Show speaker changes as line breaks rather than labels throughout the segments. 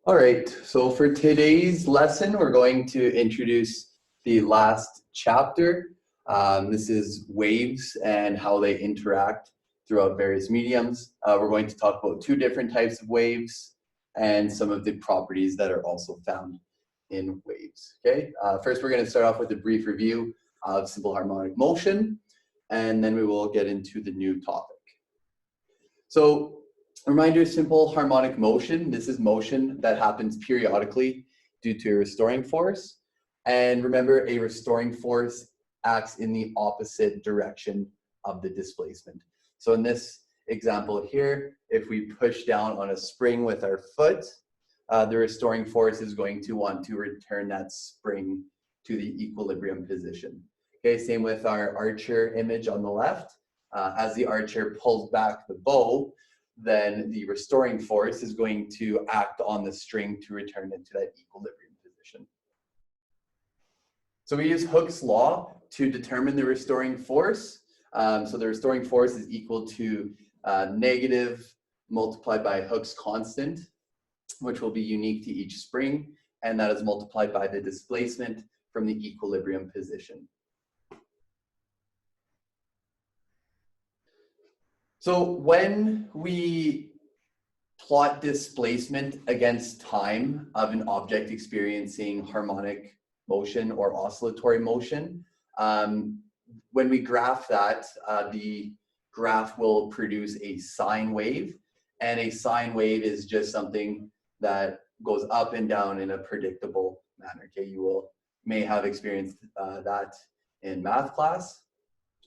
All right, so for today's lesson, we're going to introduce the last chapter. This is waves and how they interact throughout various mediums. We're going to talk about two different types of waves and some of the properties that are also found in waves. Okay, first we're going to start off with a brief review of simple harmonic motion, and then we will get into the new topic. So, a reminder, simple harmonic motion. This is motion that happens periodically due to a restoring force. And remember, a restoring force acts in the opposite direction of the displacement. So in this example here, if we push down on a spring with our foot, the restoring force is going to want to return that spring to the equilibrium position. Okay, same with our archer image on the left. As the archer pulls back the bow, then the restoring force is going to act on the string to return it to that equilibrium position. So we use Hooke's law to determine the restoring force. So the restoring force is equal to negative multiplied by Hooke's constant, which will be unique to each spring, and that is multiplied by the displacement from the equilibrium position. So when we plot displacement against time of an object experiencing harmonic motion or oscillatory motion, when we graph that, the graph will produce a sine wave, and a sine wave is just something that goes up and down in a predictable manner. Okay, you may have experienced that in math class.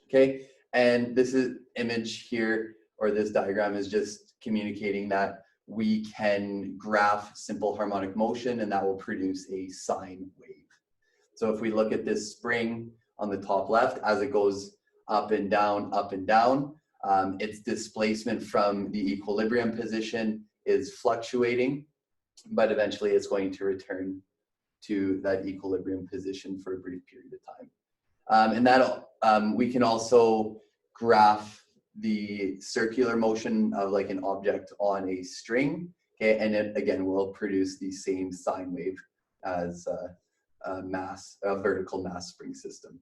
Okay, and this is image here, or this diagram is just communicating that we can graph simple harmonic motion, and that will produce a sine wave. So if we look at this spring on the top left, as it goes up and down, its displacement from the equilibrium position is fluctuating, but eventually it's going to return to that equilibrium position for a brief period of time. And that we can also graph the circular motion of like an object on a string, okay, and it again will produce the same sine wave as a vertical mass spring system.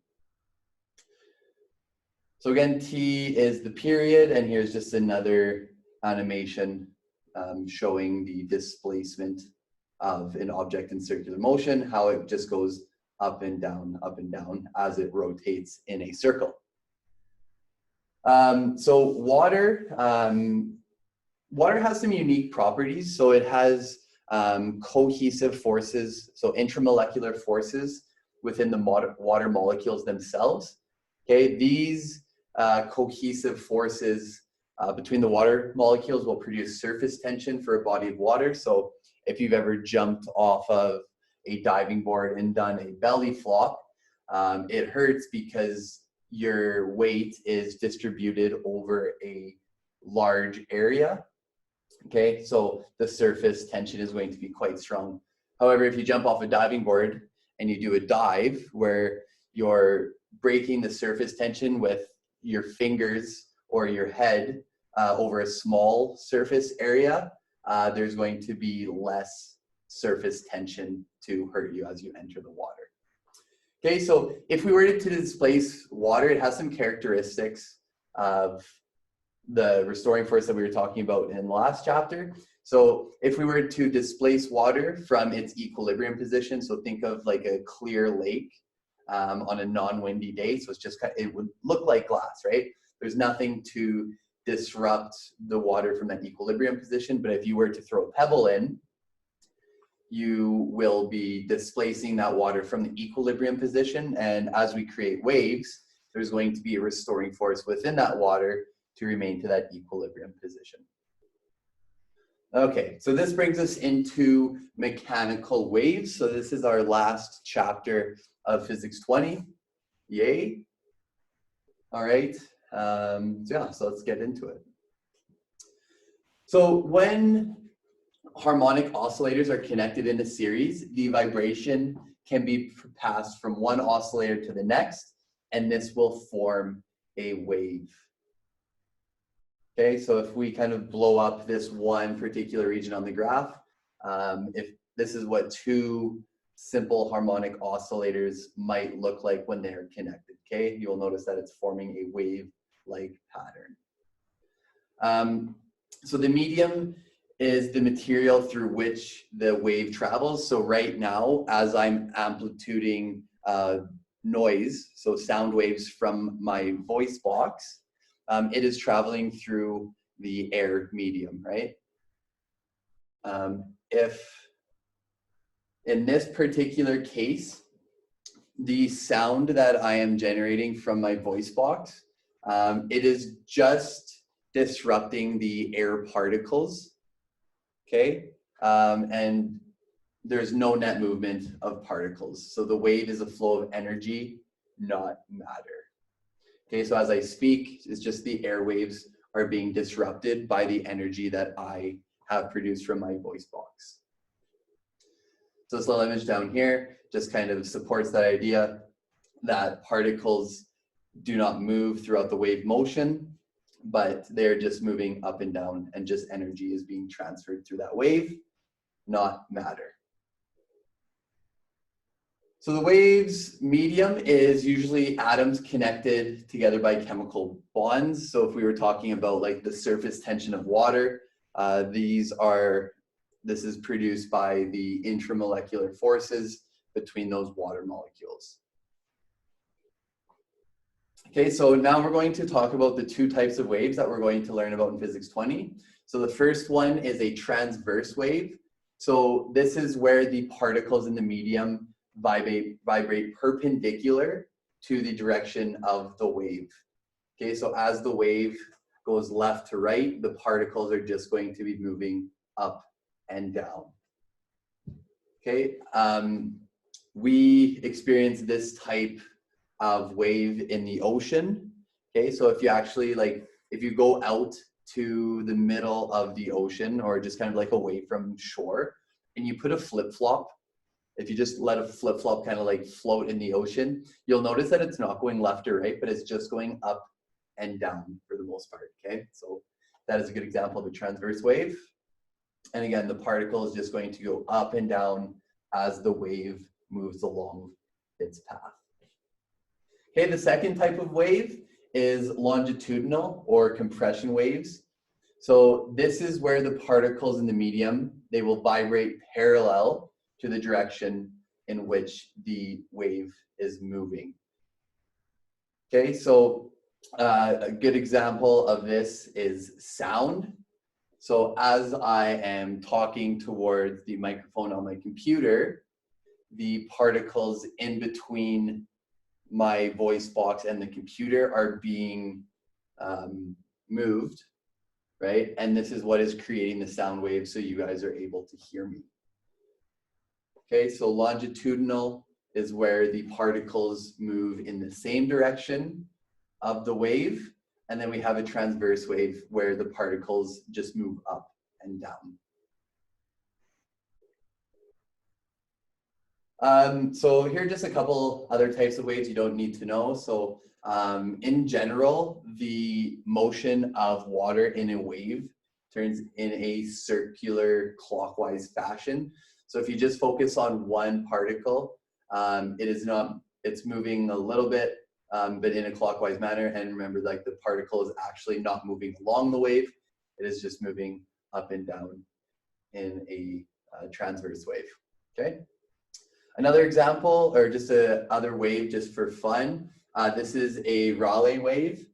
So again, T is the period, and here's just another animation showing the displacement of an object in circular motion, how it just goes up and down as it rotates in a circle. So water has some unique properties. So it has cohesive forces, so intramolecular forces within the water molecules themselves. Okay, these cohesive forces between the water molecules will produce surface tension for a body of water. So if you've ever jumped off of a diving board and done a belly flop, it hurts because your weight is distributed over a large area. Okay, so the surface tension is going to be quite strong. However, if you jump off a diving board and you do a dive where you're breaking the surface tension with your fingers or your head over a small surface area, there's going to be less surface tension to hurt you as you enter the water. Okay, so if we were to displace water, it has some characteristics of the restoring force that we were talking about in the last chapter. So if we were to displace water from its equilibrium position, so think of like a clear lake on a non-windy day, so it's just it would look like glass, right? There's nothing to disrupt the water from that equilibrium position, but if you were to throw a pebble in, you will be displacing that water from the equilibrium position, and as we create waves, there's going to be a restoring force within that water to remain to that equilibrium position. Okay, so this brings us into mechanical waves. So this is our last chapter of Physics 20. Yay. All right, yeah, so let's get into it. So when harmonic oscillators are connected in a series, the vibration can be passed from one oscillator to the next, and this will form a wave. Okay, so if we kind of blow up this one particular region on the graph, if this is what two simple harmonic oscillators might look like when they're connected, okay? You'll notice that it's forming a wave-like pattern. So the medium is the material through which the wave travels. So right now, as I'm amplituding noise, so sound waves from my voice box, it is traveling through the air medium, right? If in this particular case, the sound that I am generating from my voice box, it is just disrupting the air particles, okay? And there's no net movement of particles. So the wave is a flow of energy, not matter. Okay, so as I speak, it's just the airwaves are being disrupted by the energy that I have produced from my voice box. So this little image down here just kind of supports that idea that particles do not move throughout the wave motion, but they're just moving up and down, and just energy is being transferred through that wave, not matter. So the wave's medium is usually atoms connected together by chemical bonds. So if we were talking about like the surface tension of water, this is produced by the intramolecular forces between those water molecules. Okay, so now we're going to talk about the two types of waves that we're going to learn about in Physics 20. So the first one is a transverse wave. So this is where the particles in the medium vibrate perpendicular to the direction of the wave. Okay, so as the wave goes left to right, the particles are just going to be moving up and down. Okay, we experience this type of wave in the ocean. Okay, so if you actually if you go out to the middle of the ocean, or just kind of like away from shore, and you put a flip-flop, if you just let a flip-flop kind of like float in the ocean, you'll notice that it's not going left or right, but it's just going up and down for the most part, okay? So that is a good example of a transverse wave. And again, the particle is just going to go up and down as the wave moves along its path. Okay, the second type of wave is longitudinal or compression waves. So this is where the particles in the medium, they will vibrate parallel to the direction in which the wave is moving. Okay, so a good example of this is sound. So as I am talking towards the microphone on my computer, the particles in between my voice box and the computer are being moved, right? And this is what is creating the sound wave, so you guys are able to hear me. Okay, so longitudinal is where the particles move in the same direction of the wave. And then we have a transverse wave where the particles just move up and down. So here are just a couple other types of waves you don't need to know. So in general, the motion of water in a wave turns in a circular clockwise fashion. So if you just focus on one particle, it's moving a little bit, but in a clockwise manner. And remember, like, the particle is actually not moving along the wave. It is just moving up and down in a transverse wave, okay? Another example, or just another wave just for fun, this is a Rayleigh wave.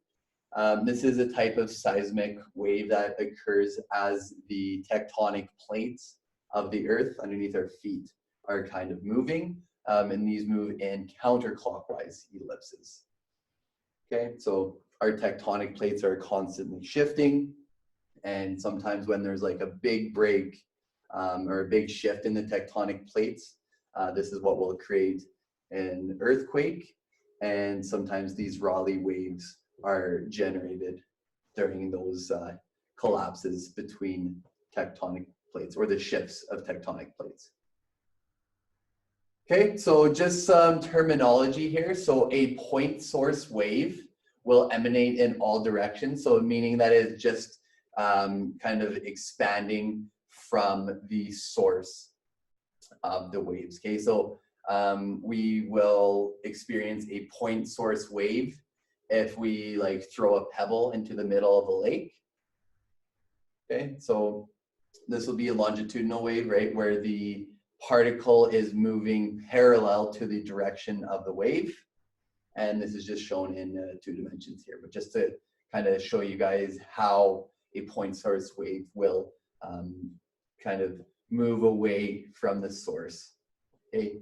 This is a type of seismic wave that occurs as the tectonic plates of the earth underneath our feet are kind of moving, and these move in counterclockwise ellipses. Okay, so our tectonic plates are constantly shifting, and sometimes when there's like a big break or a big shift in the tectonic plates, this is what will create an earthquake, and sometimes these Rayleigh waves are generated during those collapses between tectonic plates, or the shifts of tectonic plates. Okay, so just some terminology here. So a point source wave will emanate in all directions, so meaning that it's just kind of expanding from the source of the waves. Okay, so we will experience a point source wave if we like throw a pebble into the middle of a lake. Okay, so this will be a longitudinal wave, right, where the particle is moving parallel to the direction of the wave. And this is just shown in 2 dimensions here, but just to kind of show you guys how a point source wave will kind of move away from the source. Okay,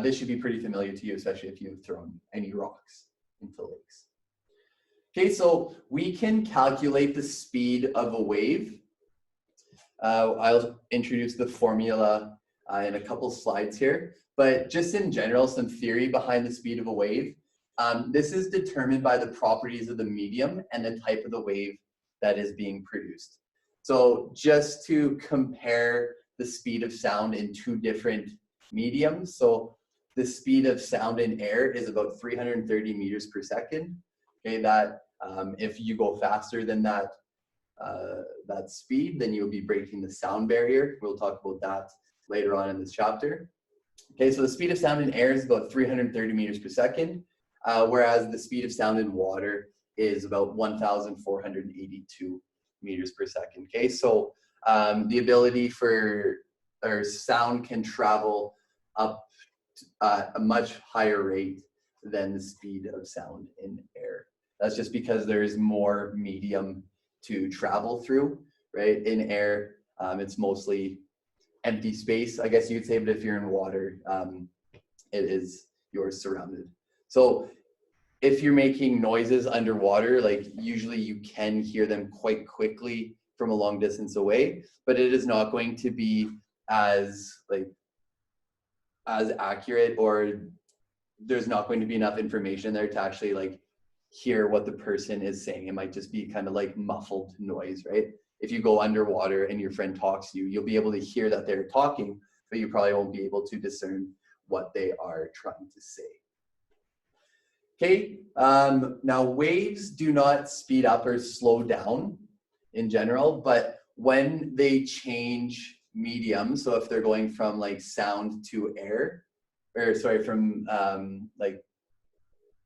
this should be pretty familiar to you, especially if you've thrown any rocks into lakes. Okay, so we can calculate the speed of a wave. I'll introduce the formula in a couple slides here, but just in general, some theory behind the speed of a wave. This is determined by the properties of the medium and the type of the wave that is being produced. So just to compare the speed of sound in 2 different mediums. So the speed of sound in air is about 330 meters per second. Okay, that if you go faster than that, that speed, then you'll be breaking the sound barrier. We'll talk about that later on in this chapter. Okay, so the speed of sound in air is about 330 meters per second. Whereas the speed of sound in water is about 1,482 meters per second. Okay, so the ability for, or sound can travel up at a much higher rate than the speed of sound in air. That's just because there's more medium to travel through, right? In air, it's mostly empty space, I guess you'd say, but if you're in water, you're surrounded. So if you're making noises underwater, like usually you can hear them quite quickly from a long distance away, but it is not going to be as accurate, or there's not going to be enough information there to actually like hear what the person is saying. It might just be kind of like muffled noise, right? If you go underwater and your friend talks to you, you'll be able to hear that they're talking, but you probably won't be able to discern what they are trying to say. Okay, now waves do not speed up or slow down in general, but when they change medium, so if they're going from like sound to air, or sorry, from like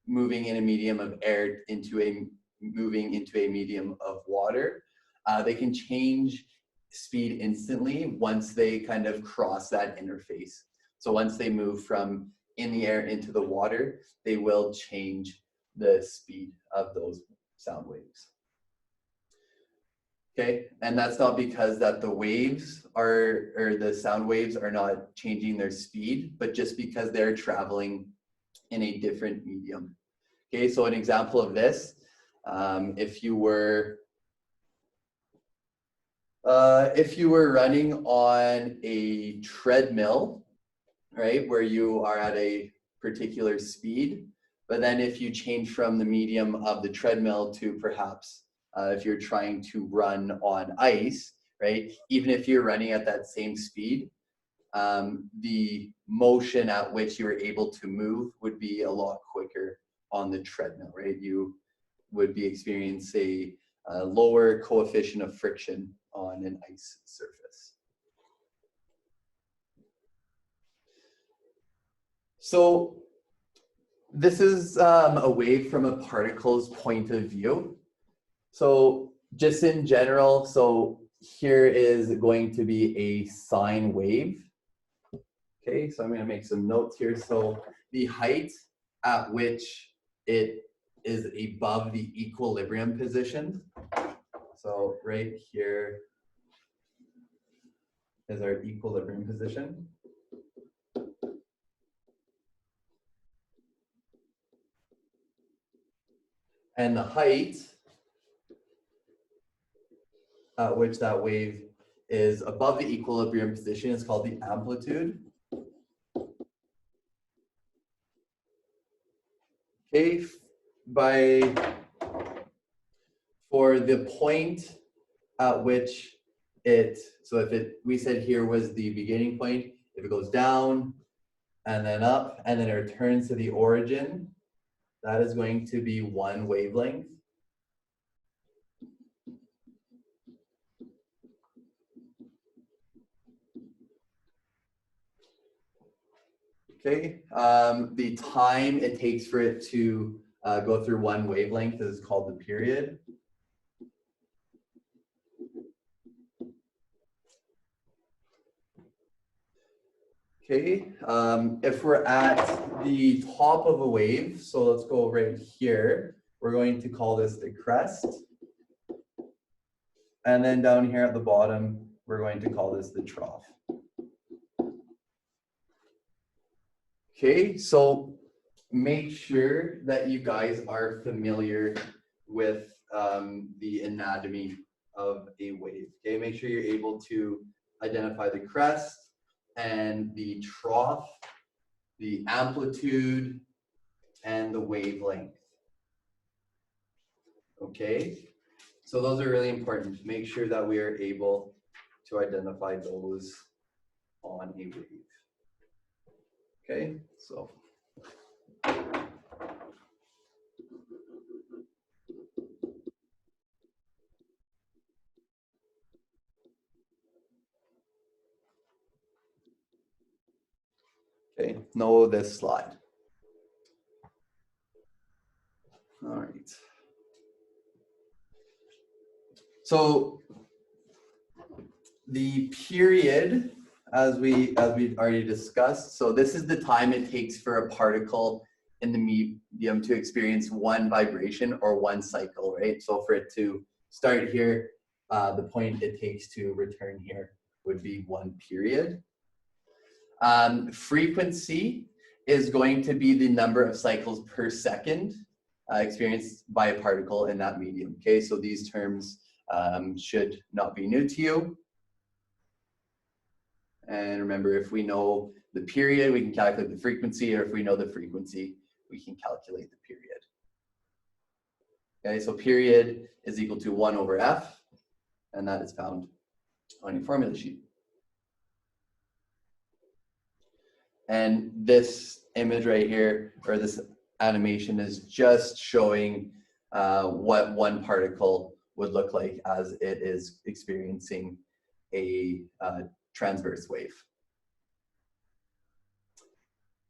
moving in a medium of air into moving into a medium of water, they can change speed instantly once they kind of cross that interface. So once they move from in the air into the water, they will change the speed of those sound waves. Okay, and that's not because that the waves are, or the sound waves are not changing their speed, but just because they're traveling in a different medium. Okay, so an example of this, if you were running on a treadmill, right, where you are at a particular speed, but then if you change from the medium of the treadmill to perhaps if you're trying to run on ice, right, even if you're running at that same speed, the motion at which you were able to move would be a lot quicker on the treadmill, right? You would be experiencing a lower coefficient of friction on an ice surface. So this is a wave from a particle's point of view. So just in general, so here is going to be a sine wave. Okay, so I'm going to make some notes here. So the height at which it is above the equilibrium position. So right here is our equilibrium position. And the height at which that wave is above the equilibrium position is called the amplitude. Okay, for the point at which so if we said here was the beginning point, if it goes down and then up and then it returns to the origin, that is going to be 1 wavelength. Okay, the time it takes for it to go through one wavelength is called the period. Okay, if we're at the top of a wave, so let's go right here, we're going to call this the crest. And then down here at the bottom, we're going to call this the trough. Okay, so make sure that you guys are familiar with the anatomy of a wave. Okay, make sure you're able to identify the crest and the trough, the amplitude, and the wavelength. Okay, so those are really important. Make sure that we are able to identify those on a wave. Okay, so. Okay, know this slide. All right. So the period, as we already discussed, so this is the time it takes for a particle in the medium to experience one vibration or one cycle, right? So for it to start here, the point it takes to return here would be one period. Frequency is going to be the number of cycles per second experienced by a particle in that medium. Okay, so these terms should not be new to you. And remember, if we know the period, we can calculate the frequency, or if we know the frequency, we can calculate the period. Okay, so period is equal to 1 over F, and that is found on your formula sheet. And this image right here, or this animation, is just showing what one particle would look like as it is experiencing a transverse wave.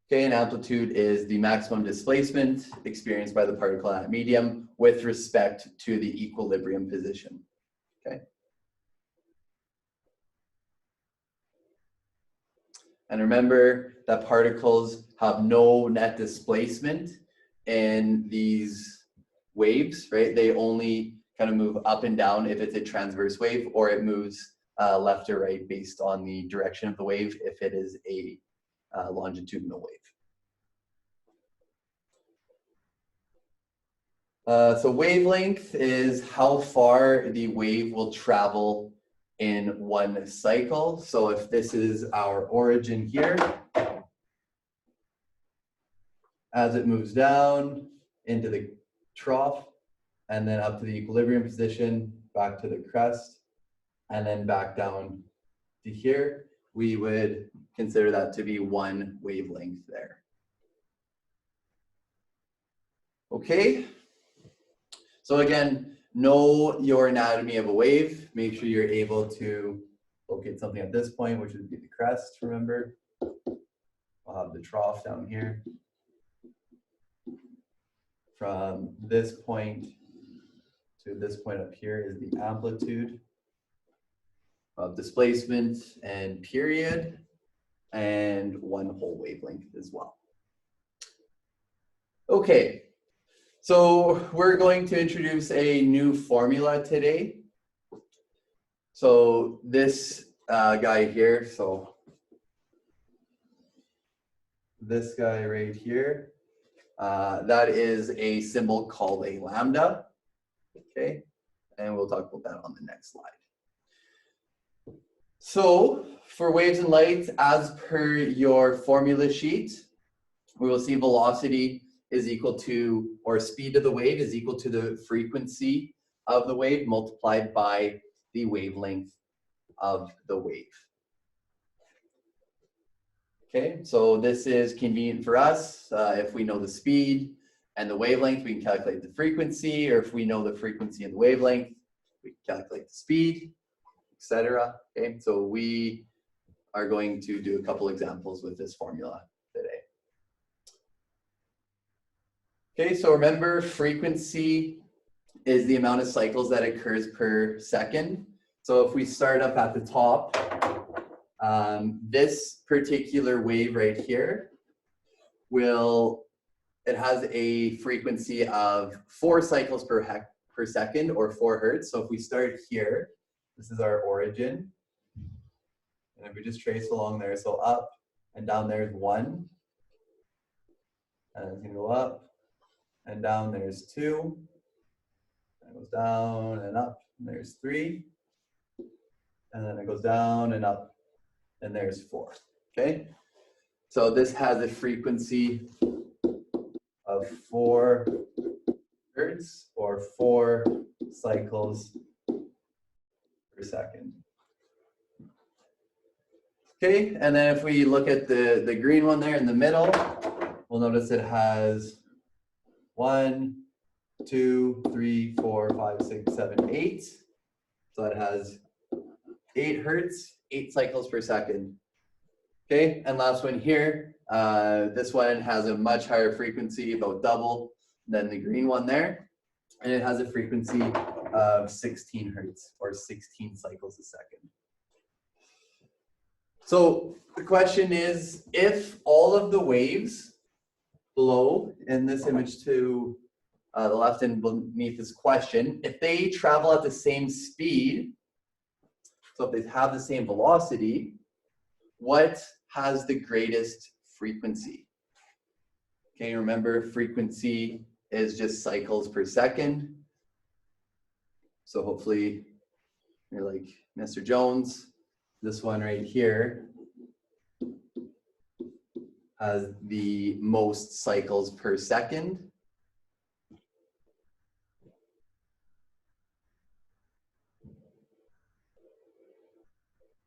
Okay, and amplitude is the maximum displacement experienced by the particle in that medium with respect to the equilibrium position. Okay. And remember that particles have no net displacement in these waves, right? They only kind of move up and down if it's a transverse wave, or it moves left or right based on the direction of the wave if it is a longitudinal wave. So wavelength is how far the wave will travel in one cycle. So if this is our origin here, as it moves down into the trough, and then up to the equilibrium position, back to the crest, and then back down to here, we would consider that to be one wavelength there. Okay, so again, know your anatomy of a wave. Make sure you're able to locate something at this point, which would be the crest, remember. I'll have the trough down here. From this point to this point up here is the amplitude of displacement and period, and one whole wavelength as well. Okay, so we're going to introduce a new formula today. So this guy here, so this guy right here, that is a symbol called a lambda, okay? And we'll talk about that on the next slide. So for waves and light, as per your formula sheet, we will see velocity is equal to, or speed of the wave is equal to the frequency of the wave multiplied by the wavelength of the wave. Okay, so this is convenient for us. If we know the speed and the wavelength, we can calculate the frequency, or if we know the frequency and the wavelength, we can calculate the speed, etc. Okay, so we are going to do a couple examples with this formula today. Okay, so remember, frequency is the amount of cycles that occurs per second. So if we start up at the top, this particular wave right here it has a frequency of 4 cycles per second, or 4 hertz. So if we start here, this is our origin. And if we just trace along there, so up and down there's 1. And it's gonna go up and down, there's 2. And it goes down and up, and there's 3. And then it goes down and up, and there's 4, okay? So this has a frequency of 4 hertz, or 4 cycles per second. Okay, and then if we look at the green one there in the middle, we'll notice it has 1, 2, 3, 4, 5, 6, 7, 8. So it has 8 hertz, 8 cycles per second. Okay, and last one here, this one has a much higher frequency, about double than the green one there. And it has a frequency of 16 hertz, or 16 cycles a second. So the question is, if all of the waves below in this image to the left and beneath this question, if they travel at the same speed, so if they have the same velocity, what has the greatest frequency? Okay, remember, frequency is just cycles per second. So hopefully you're like Mr. Jones. This one right here has the most cycles per second.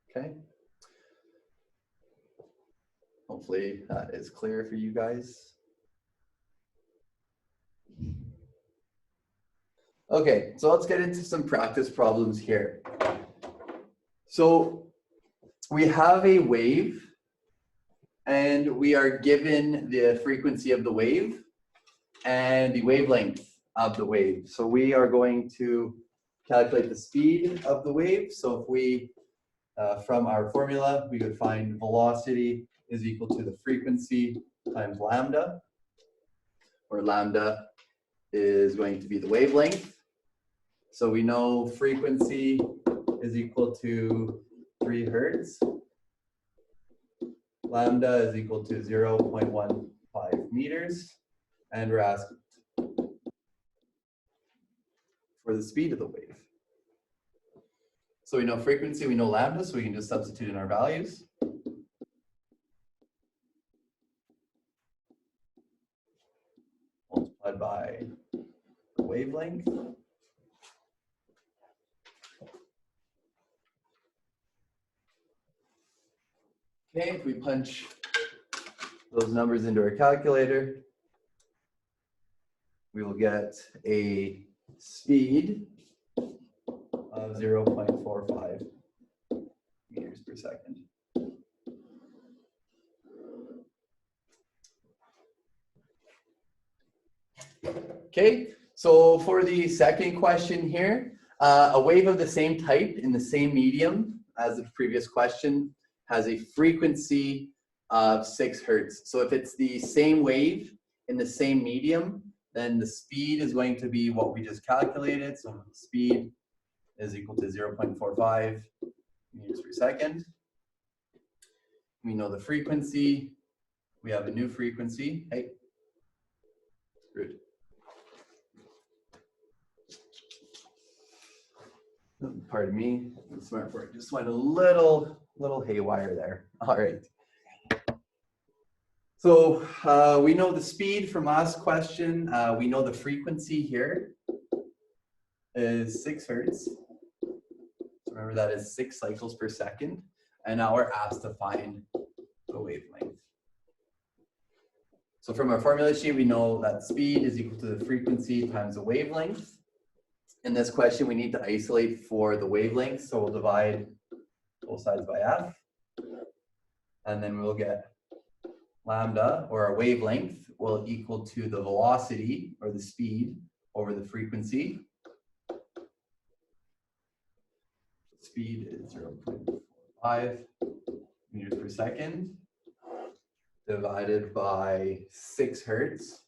Okay. Hopefully that is clear for you guys. Okay, so let's get into some practice problems here. So we have a wave, and we are given the frequency of the wave and the wavelength of the wave. So we are going to calculate the speed of the wave. So if we, from our formula, we would find velocity is equal to the frequency times lambda, where lambda is going to be the wavelength. So we know frequency is equal to 3 hertz. Lambda is equal to 0.15 meters. And we're asked for the speed of the wave. So we know frequency, we know lambda, so we can just substitute in our values. Multiplied by the wavelength. Okay, if we punch those numbers into our calculator, we will get a speed of 0.45 meters per second. Okay, so for the second question here, a wave of the same type in the same medium as the previous question has a frequency of 6 hertz. So if it's the same wave in the same medium, then the speed is going to be what we just calculated. So the speed is equal to 0.45 meters per second. We know the frequency. We have a new frequency. Hey, rude. Pardon me, the smartboard just went a little haywire there. All right. So we know the speed from last question. We know the frequency here is 6 hertz. So remember, that is 6 cycles per second. And now we're asked to find the wavelength. So from our formula sheet, we know that speed is equal to the frequency times the wavelength. In this question, we need to isolate for the wavelength. So we'll divide both sides by f. And then we'll get lambda, or our wavelength, will equal to the velocity, or the speed, over the frequency. Speed is 0.45 meters per second divided by 6 hertz.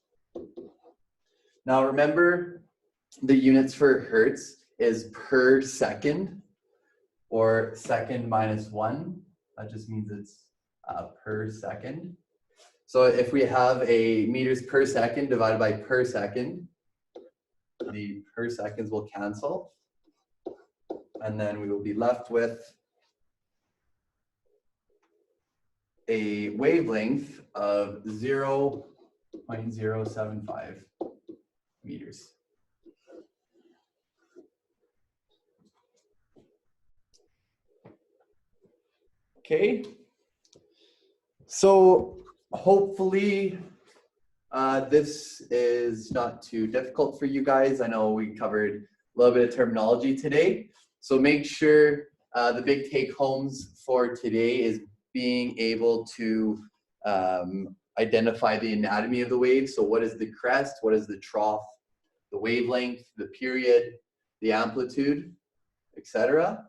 Now remember, the units for hertz is per second, or second minus 1. That just means it's per second. So if we have a meters per second divided by per second, the per seconds will cancel. And then we will be left with a wavelength of 0.075 meters. Okay, so hopefully this is not too difficult for you guys. I know we covered a little bit of terminology today. So make sure the big take homes for today is being able to identify the anatomy of the wave. So what is the crest? What is the trough? The wavelength, the period, the amplitude, etc.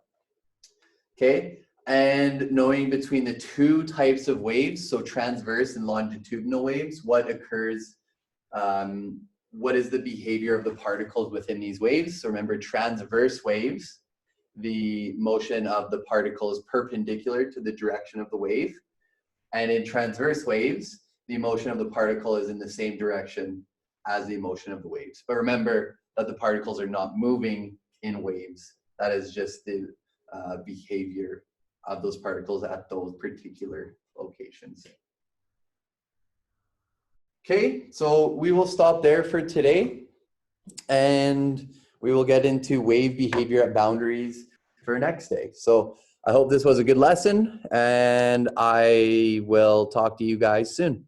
Okay, and knowing between the two types of waves, so transverse and longitudinal waves, what occurs, what is the behavior of the particles within these waves. So remember, transverse waves, the motion of the particle is perpendicular to the direction of the wave. And in transverse waves, the motion of the particle is in the same direction as the motion of the waves. But remember that the particles are not moving in waves. That is just the behavior of those particles at those particular locations. Okay, so we will stop there for today, and we will get into wave behavior at boundaries for next day. So I hope this was a good lesson, and I will talk to you guys soon.